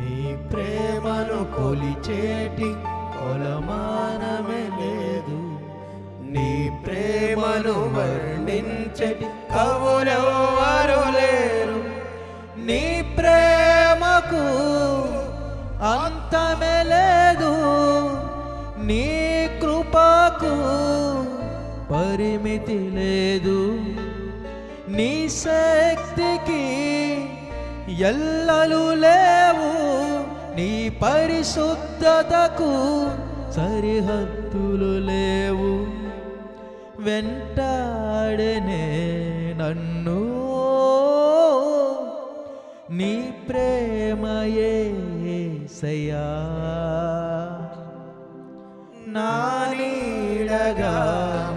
నీ ప్రేమను కొలిచేటి కొలమానమే లేదు, నీ ప్రేమను వర్ణించేటి కవులెవ్వరు లేరు. నీ ప్రేమకు అంతమే లేదు, నీ కృపకు పరిమితి లేదు. నీ శక్తికి ఎల్లలు లేవు, నీ పరిశుద్ధతకు సరిహద్దులు లేవు. వెంటాడనే నన్ను నీ ప్రేమయే యేసయ్యా, నా నీడగా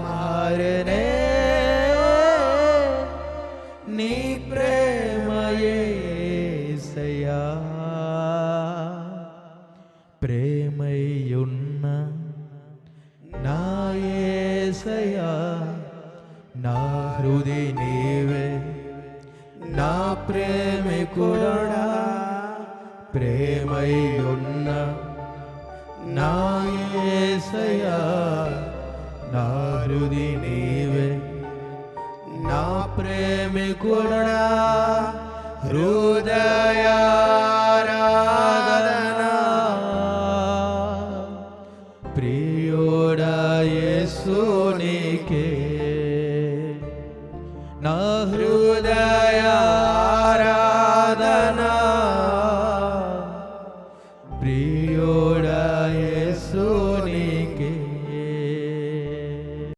మారనే నీ ప్రేమయే యేసయ్యా. ప్రేమయున్న నా యేసయ్యా, నా హృదయ నీవే నా ప్రేమికుడా. ప్రేమయున్న నా యేసయ్యా, నా హృదయ నీవే నా ప్రేమికుడా. హృదయారాధన ప్రియుడా యేసు నీకే, నా హృదయ